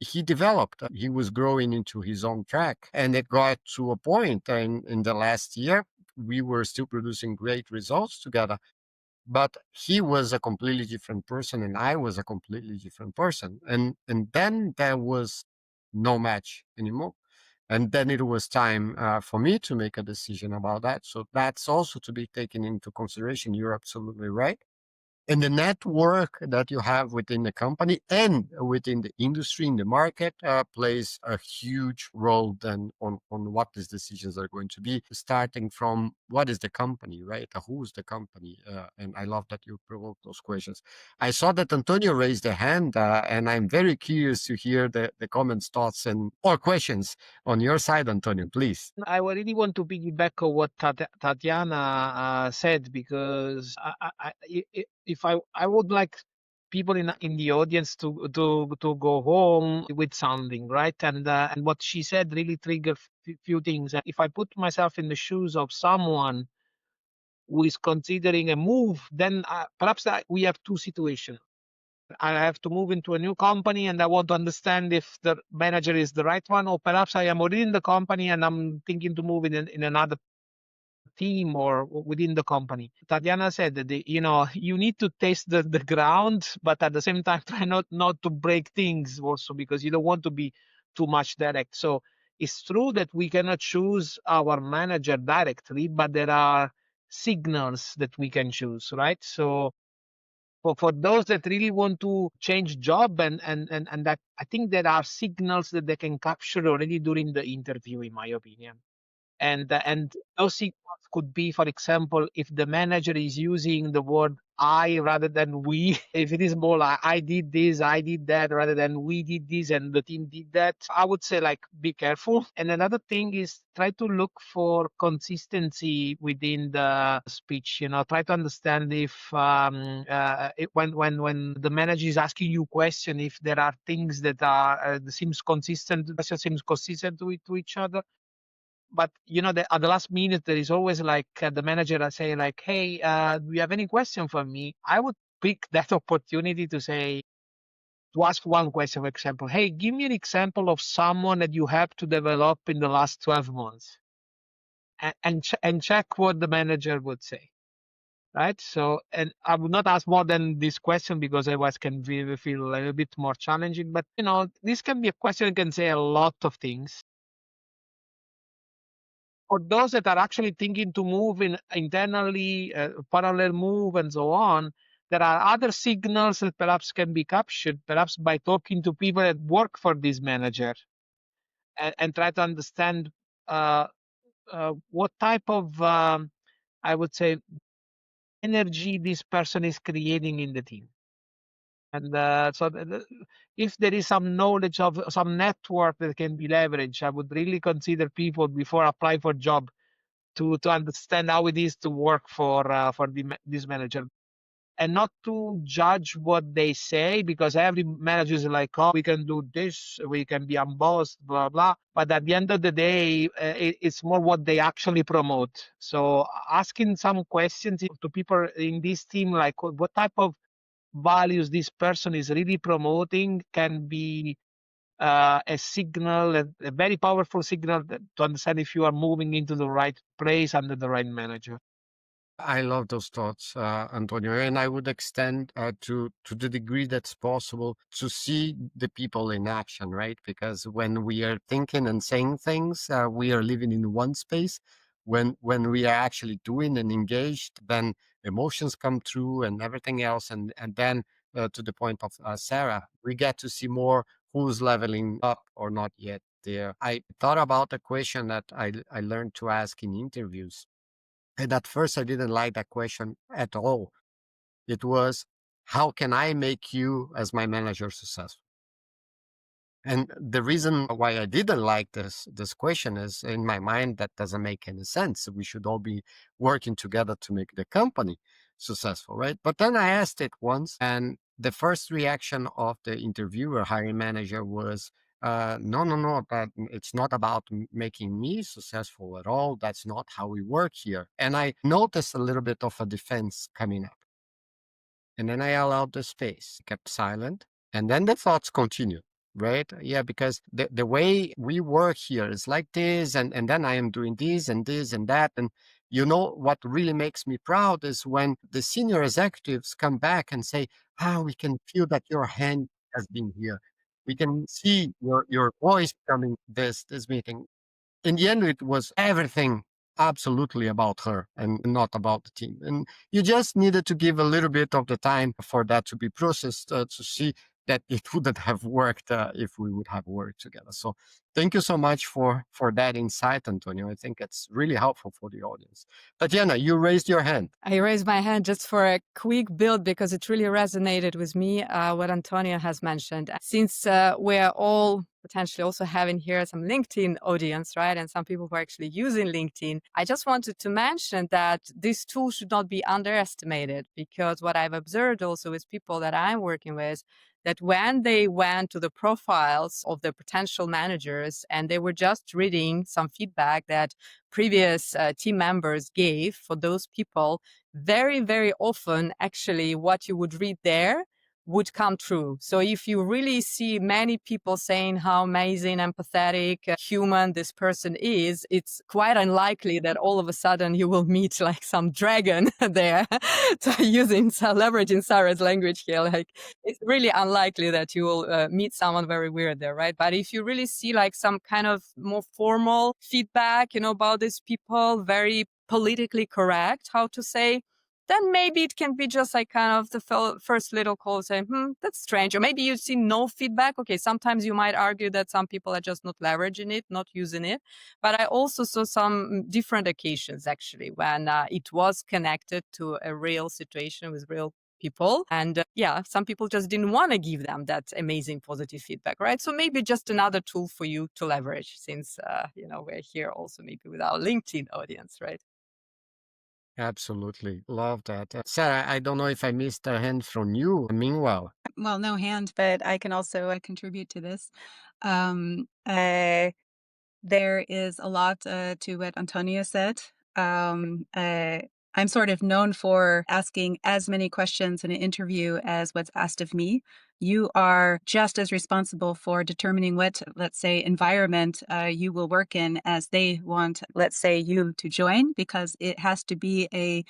he developed. He was growing into his own track. And it got to a point in the last year, we were still producing great results together. But he was a completely different person and I was a completely different person. And then there was no match anymore. And then it was time for me to make a decision about that. So that's also to be taken into consideration. You're absolutely right. And the network that you have within the company and within the industry, in the market, plays a huge role then on what these decisions are going to be, starting from what is the company, right? Who's the company? And I love that you provoke those questions. I saw that Antonio raised a hand, and I'm very curious to hear the comments, thoughts, and or questions on your side, Antonio, please. I really want to piggyback on what Tatiana said, because if I would like people in the audience to go home with something, right? And what she said really triggered few things. If I put myself in the shoes of someone who is considering a move, then perhaps we have two situations. I have to move into a new company and I want to understand if the manager is the right one, or perhaps I am already in the company and I'm thinking to move in another team or within the company. Tatiana said that you need to taste the ground, but at the same time try not to break things also, because you don't want to be too much direct. So it's true that we cannot choose our manager directly, but there are signals that we can choose, right? So for those that really want to change job, and that, I think there are signals that they can capture already during the interview, in my opinion. And those signals could be, for example, if the manager is using the word I rather than we. If it is more like I did this, I did that, rather than we did this and the team did that, I would say, like, be careful. And another thing is try to look for consistency within the speech. Try to understand if when the manager is asking you question, if there are things that are seems consistent, seems consistent to each other. But at the last minute, there is always like the manager say like, "Hey, do you have any question for me?" I would pick that opportunity to ask one question. For example, "Hey, give me an example of someone that you have to develop in the last 12 months," and check what the manager would say. Right. So, and I would not ask more than this question, because otherwise can feel a little bit more challenging. But this can be a question that can say a lot of things. For those that are actually thinking to move internally, parallel move, and so on, there are other signals that perhaps can be captured, perhaps by talking to people that work for this manager, and try to understand what type of, I would say, energy this person is creating in the team. And if there is some knowledge of some network that can be leveraged, I would really consider people before apply for job to understand how it is to work for this manager, and not to judge what they say, because every manager is like, "Oh, we can do this, we can be embossed, blah blah." But at the end of the day, it's more what they actually promote. So asking some questions to people in this team, like what type of values this person is really promoting, can be a signal, a very powerful signal to understand if you are moving into the right place under the right manager. I love those thoughts, Antonio, and I would extend to the degree that's possible to see the people in action, right? Because when we are thinking and saying things, we are living in one space. When we are actually doing and engaged, then emotions come through and everything else, and then to the point of Sarah, we get to see more who's leveling up or not yet there. I thought about a question that I learned to ask in interviews, and at first, I didn't like that question at all. It was, how can I make you, as my manager, successful? And the reason why I didn't like this question is, in my mind, that doesn't make any sense. We should all be working together to make the company successful, right? But then I asked it once, and the first reaction of the interviewer, hiring manager, was, no, no, no, that it's not about making me successful at all. That's not how we work here. And I noticed a little bit of a defense coming up. And then I allowed the space, kept silent, and then the thoughts continued, right? Yeah, because the way we work here is like this, and then I am doing this and that. And what really makes me proud is when the senior executives come back and say, we can feel that your hand has been here. We can see your voice coming this meeting. In the end, it was everything absolutely about her and not about the team. And you just needed to give a little bit of the time for that to be processed to see that it wouldn't have worked if we would have worked together. So thank you so much for that insight, Antonio. I think it's really helpful for the audience. Tatiana, you raised your hand. I raised my hand just for a quick build because it really resonated with me, what Antonio has mentioned. Since we're all potentially also having here some LinkedIn audience, right? And some people who are actually using LinkedIn. I just wanted to mention that this tool should not be underestimated, because what I've observed also with people that I'm working with, that when they went to the profiles of the potential managers and they were just reading some feedback that previous team members gave for those people, very, very often, actually, what you would read there would come true. So if you really see many people saying how amazing, empathetic, human this person is, it's quite unlikely that all of a sudden you will meet like some dragon there. So leveraging Sarah's language here, like it's really unlikely that you will meet someone very weird there, right? But if you really see like some kind of more formal feedback, about these people, very politically correct, how to say, then maybe it can be just like kind of the first little call saying, that's strange. Or maybe you see no feedback. Okay, sometimes you might argue that some people are just not leveraging it, not using it. But I also saw some different occasions actually when it was connected to a real situation with real people. And some people just didn't want to give them that amazing positive feedback, right? So maybe just another tool for you to leverage since, we're here also maybe with our LinkedIn audience, right? Absolutely. Love that. Sarah, I don't know if I missed a hand from you. Meanwhile, Well, no hand, but I can also contribute to this. There is a lot to what Antonio said. I'm sort of known for asking as many questions in an interview as what's asked of me. You are just as responsible for determining what, let's say, environment you will work in as they want, let's say, you to join, because it has to be a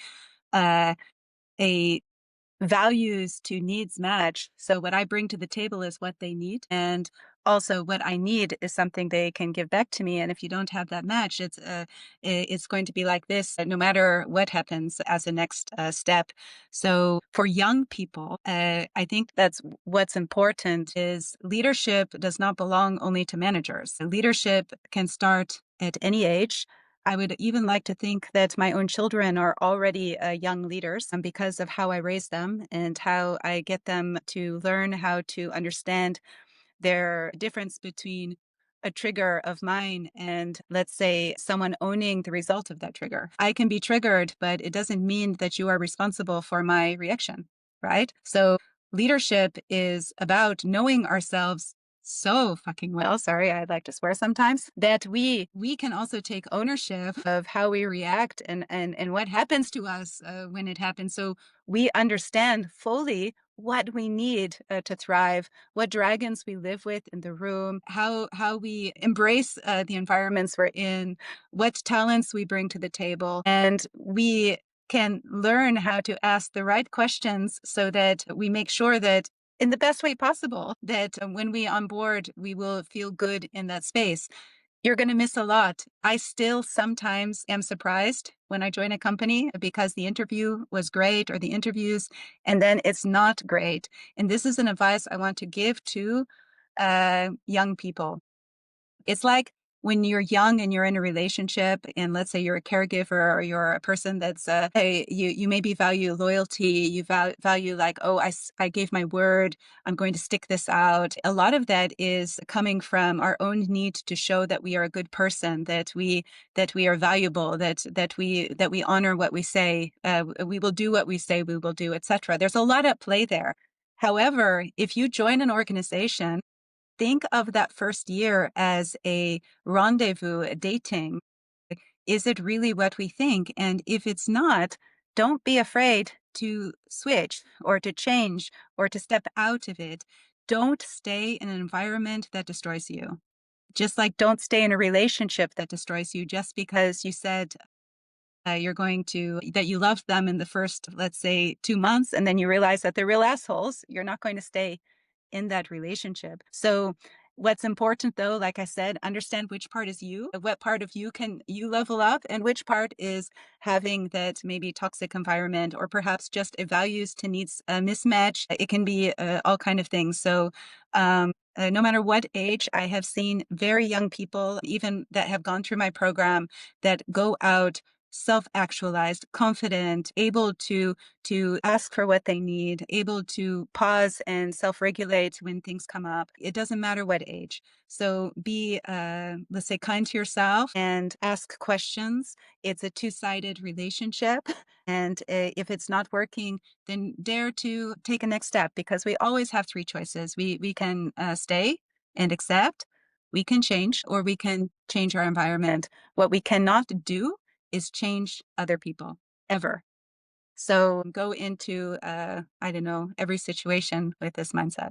values to needs match. So what I bring to the table is what they need, and also what I need is something they can give back to me. And if you don't have that match, it's going to be like this no matter what happens as a next step. So for young people, I think that's what's important is leadership does not belong only to managers. Leadership can start at any age. I would even like to think that my own children are already young leaders because of how I raise them and how I get them to learn how to understand their difference between a trigger of mine and, let's say, someone owning the result of that trigger. I can be triggered, but it doesn't mean that you are responsible for my reaction, right? So leadership is about knowing ourselves so fucking well, sorry, I like to swear sometimes, that we can also take ownership of how we react and what happens to us when it happens. So we understand fully what we need to thrive, what dragons we live with in the room, how we embrace the environments we're in, what talents we bring to the table, and we can learn how to ask the right questions so that we make sure that in the best way possible, that when we on board, we will feel good in that space. You're going to miss a lot. I still sometimes am surprised when I join a company because the interview was great or the interviews, and then it's not great. And this is an advice I want to give to young people. It's like when you're young and you're in a relationship, and let's say you're a caregiver or you're a person that's hey, you maybe value loyalty, you value like, oh, I gave my word, I'm going to stick this out. A lot of that is coming from our own need to show that we are a good person, that we are valuable, that we honor what we say, we will do what we say we will do, etc. There's a lot at play there. However, if you join an organization, think of that first year as a rendezvous, a dating. Is it really what we think? And if it's not, don't be afraid to switch or to change or to step out of it. Don't stay in an environment that destroys you. Just like don't stay in a relationship that destroys you just because you said that you loved them in the first, let's say, 2 months, and then you realize that they're real assholes. You're not going to stay in that relationship. So What's important though, like I said, understand which part is you, what part of you can you level up, and which part is having that maybe toxic environment, or perhaps just a values to needs mismatch. It can be all kind of things. So no matter what age, I have seen very young people, even that have gone through my program, that go out self-actualized, confident, able to ask for what they need, able to pause and self-regulate when things come up. It doesn't matter what age. So be, let's say, kind to yourself and ask questions. It's a two-sided relationship. And if it's not working, then dare to take a next step, because we always have three choices. We can stay and accept, we can change, or we can change our environment. What we cannot do is change other people, ever. So go into, I don't know, every situation with this mindset.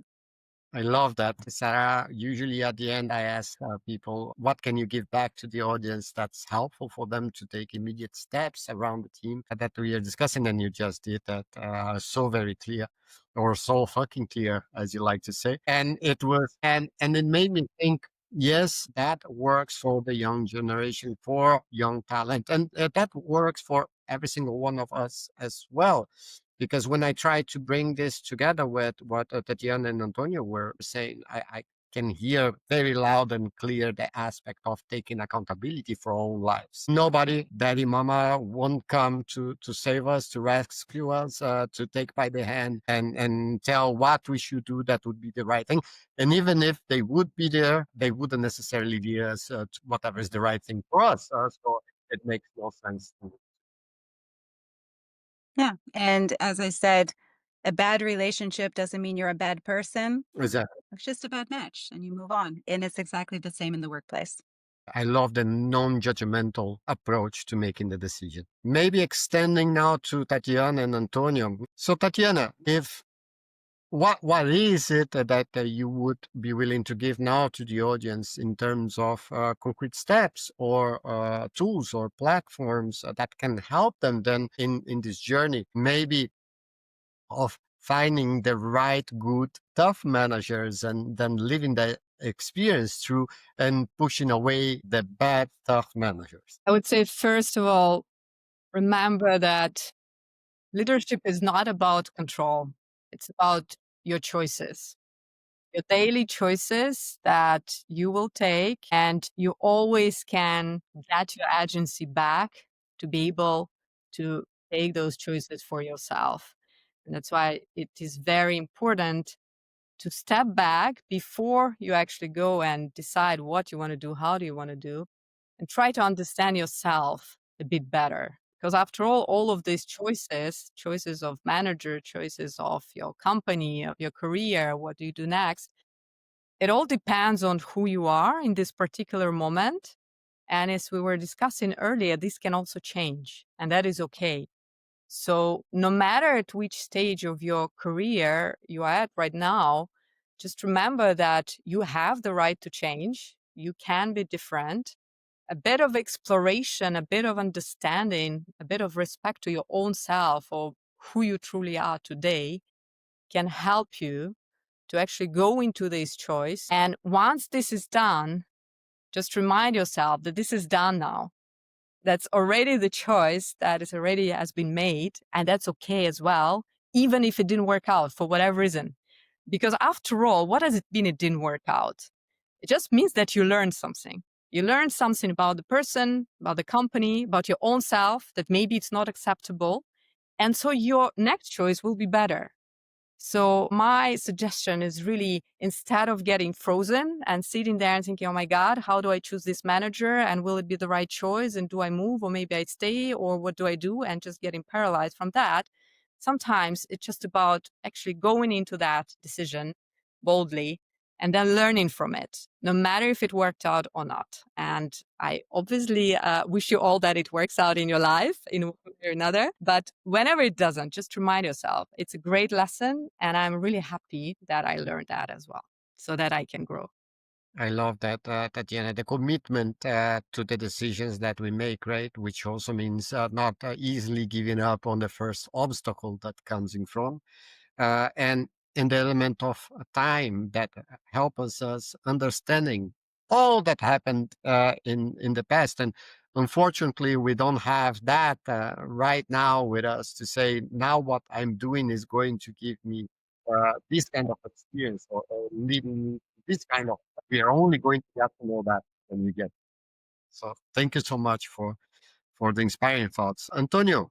I love that, Sarah. Usually at the end, I ask people, what can you give back to the audience that's helpful for them to take immediate steps around the team that we are discussing? And you just did that so very clear, or so fucking clear, as you like to say. And it was, and it made me think, yes, that works for the young generation, for young talent, and that works for every single one of us as well. Because when I try to bring this together with what Tatiana and Antonio were saying, I can hear very loud and clear the aspect of taking accountability for our own lives. Nobody, daddy, mama, won't come to save us, to rescue us, to take by the hand and tell what we should do that would be the right thing. And even if they would be there, they wouldn't necessarily lead us to whatever is the right thing for us. So it makes no sense to me. Yeah. And as I said, a bad relationship doesn't mean you're a bad person. Exactly. It's just a bad match and you move on. And it's exactly the same in the workplace. I love the non-judgmental approach to making the decision. Maybe extending now to Tatiana and Antonio. So Tatiana, if what is it that you would be willing to give now to the audience in terms of concrete steps or tools or platforms that can help them then in this journey? Maybe of finding the right, good, tough managers and then living the experience through and pushing away the bad, tough managers. I would say, first of all, remember that leadership is not about control. It's about your choices, your daily choices that you will take, and you always can get your agency back to be able to take those choices for yourself. And that's why it is very important to step back before you actually go and decide what you want to do, how do you want to do, and try to understand yourself a bit better. Because after all of these choices, choices of manager, choices of your company, of your career, what do you do next, it all depends on who you are in this particular moment. And as we were discussing earlier, this can also change, and that is okay. So no matter at which stage of your career you are at right now, just remember that you have the right to change. You can be different. A bit of exploration, a bit of understanding, a bit of respect to your own self or who you truly are today can help you to actually go into this choice. And once this is done, just remind yourself that this is done now. That's already the choice that is already has been made, and that's okay as well, even if it didn't work out for whatever reason. Because after all, what does it mean it didn't work out? It just means that you learned something. You learned something about the person, about the company, about your own self, that maybe it's not acceptable. And so your next choice will be better. So my suggestion is really, instead of getting frozen and sitting there and thinking, oh my God, how do I choose this manager? And will it be the right choice? And do I move, or maybe I stay, or what do I do? And just getting paralyzed from that. Sometimes it's just about actually going into that decision boldly and then learning from it, no matter if it worked out or not. And I obviously wish you all that it works out in your life in one way or another. But whenever it doesn't, just remind yourself it's a great lesson. And I'm really happy that I learned that as well, so that I can grow. I love that, Tatiana, the commitment to the decisions that we make, right? Which also means not easily giving up on the first obstacle that comes in front. And in the element of time that help us understanding all that happened in the past. And unfortunately, we don't have that right now with us to say now what I'm doing is going to give me this kind of experience or leading me to this kind of. We are only going to get to know that when we get. So thank you so much for the inspiring thoughts, Antonio.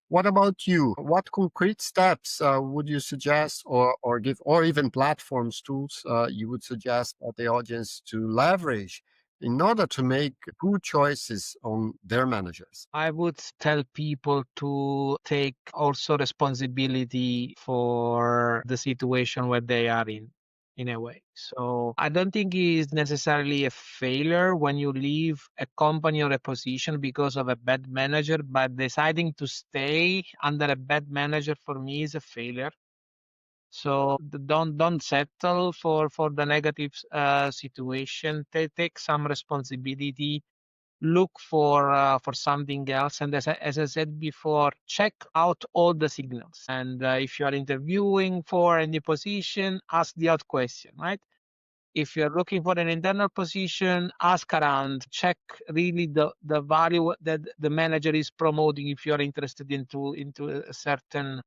What about you? What concrete steps would you suggest or give, or even platforms, tools you would suggest the audience to leverage in order to make good choices on their managers? I would tell people to take also responsibility for the situation where they are in a way. So I don't think it is necessarily a failure when you leave a company or a position because of a bad manager, but deciding to stay under a bad manager for me is a failure. So don't settle for the negative situation. Take some responsibility, look for something else, and as I said before, check out all the signals. And if you are interviewing for a new position, ask the odd question, right? If you're looking for an internal position, ask around, check really the value that the manager is promoting if you're interested into a certain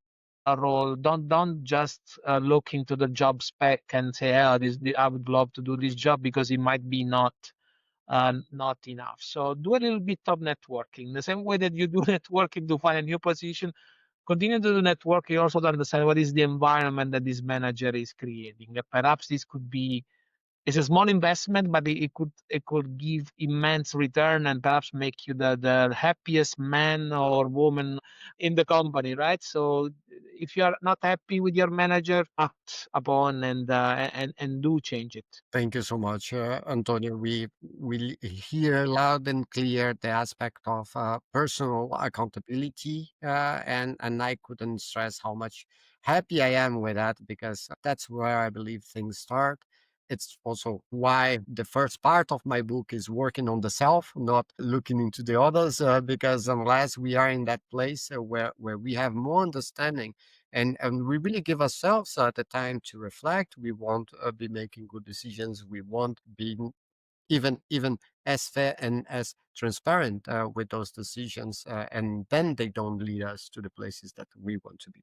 role. Don't just look into the job spec and say, oh, I would love to do this job, because it might be not enough. So do a little bit of networking. The same way that you do networking to find a new position, continue to do networking also to understand what is the environment that this manager is creating. Perhaps this could be, it's a small investment, but it could give immense return and perhaps make you the happiest man or woman in the company, right? So if you are not happy with your manager, act upon and do change it. Thank you so much, Antonio. We hear loud and clear the aspect of personal accountability, and I couldn't stress how much happy I am with that, because that's where I believe things start. It's also why the first part of my book is working on the self, not looking into the others, because unless we are in that place where we have more understanding and we really give ourselves the time to reflect, we won't be making good decisions, we won't be even as fair and as transparent with those decisions, and then they don't lead us to the places that we want to be.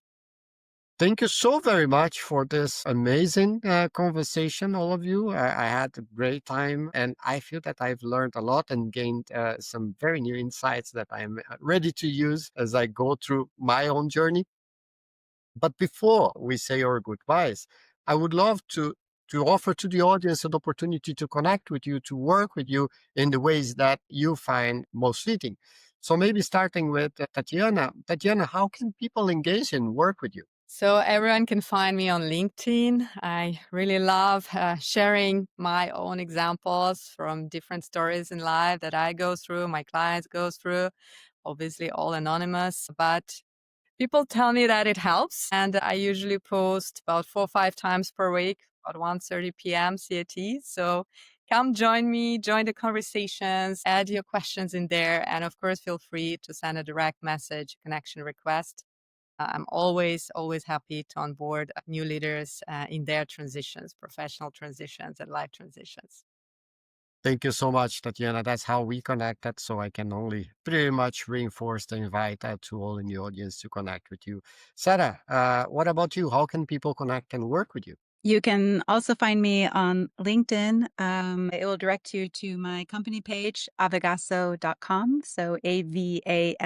Thank you so very much for this amazing conversation, all of you. I had a great time, and I feel that I've learned a lot and gained some very new insights that I'm ready to use as I go through my own journey. But before we say our goodbyes, I would love to offer to the audience an opportunity to connect with you, to work with you in the ways that you find most fitting. So maybe starting with Tatiana. Tatiana, how can people engage and work with you? So everyone can find me on LinkedIn. I really love sharing my own examples from different stories in life that I go through, my clients go through, obviously all anonymous, but people tell me that it helps. And I usually post about 4 or 5 times per week, about 1:30 p.m. CAT. So come join me, join the conversations, add your questions in there. And of course, feel free to send a direct message, connection request. I'm always happy to onboard new leaders in their transitions, professional transitions and life transitions. Thank you so much, Tatiana. That's how we connected. So I can only pretty much reinforce the invite to all in the audience to connect with you. Sarah, what about you? How can people connect and work with you? You can also find me on LinkedIn. It will direct you to my company page, avagasso.com. So AVASSO.com.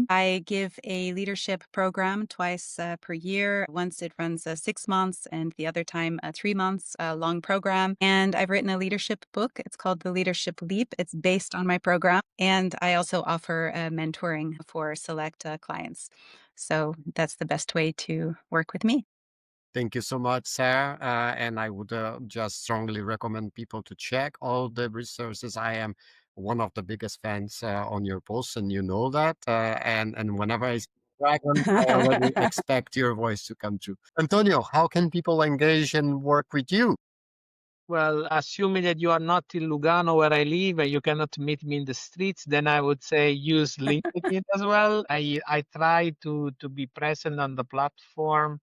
I give a leadership program twice per year. Once it runs 6 months, and the other time 3 months, a long program. And I've written a leadership book. It's called The Leadership Leap. It's based on my program. And I also offer mentoring for select clients. So that's the best way to work with me. Thank you so much, Sarah. And I would just strongly recommend people to check all the resources. I am one of the biggest fans on your posts, and you know that. And whenever I see Dragon, I already expect your voice to come through. Antonio, how can people engage and work with you? Well, assuming that you are not in Lugano where I live and you cannot meet me in the streets, then I would say use LinkedIn as well. I try to be present on the platform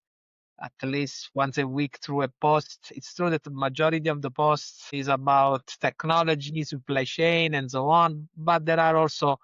at least once a week through a post. It's true that the majority of the posts is about technology, supply chain, and so on, but there are also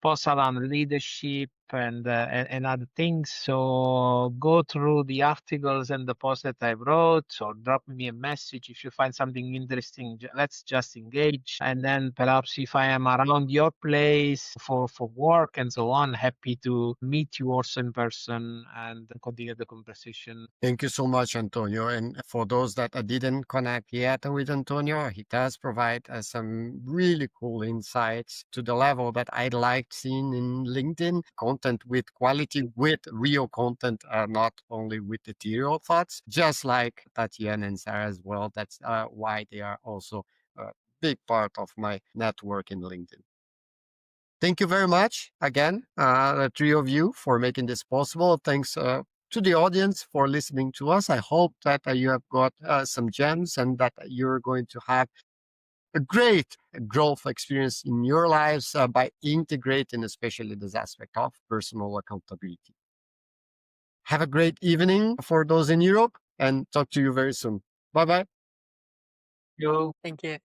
posts around leadership and other things. So go through the articles and the posts that I wrote, or drop me a message if you find something interesting. Let's just engage. And then perhaps if I am around your place for work and so on, happy to meet you also in person and continue the conversation. Thank you so much, Antonio. And for those that didn't connect yet with Antonio, he does provide some really cool insights to the level that I liked seeing in LinkedIn content with quality, with real content, not only with ethereal thoughts, just like Tatiana and Sarah as well. That's why they are also a big part of my network in LinkedIn. Thank you very much again, the three of you, for making this possible. Thanks to the audience for listening to us. I hope that you have got some gems and that you're going to have a great growth experience in your lives by integrating, especially this aspect of personal accountability. Have a great evening for those in Europe and talk to you very soon. Bye bye. You. Thank you.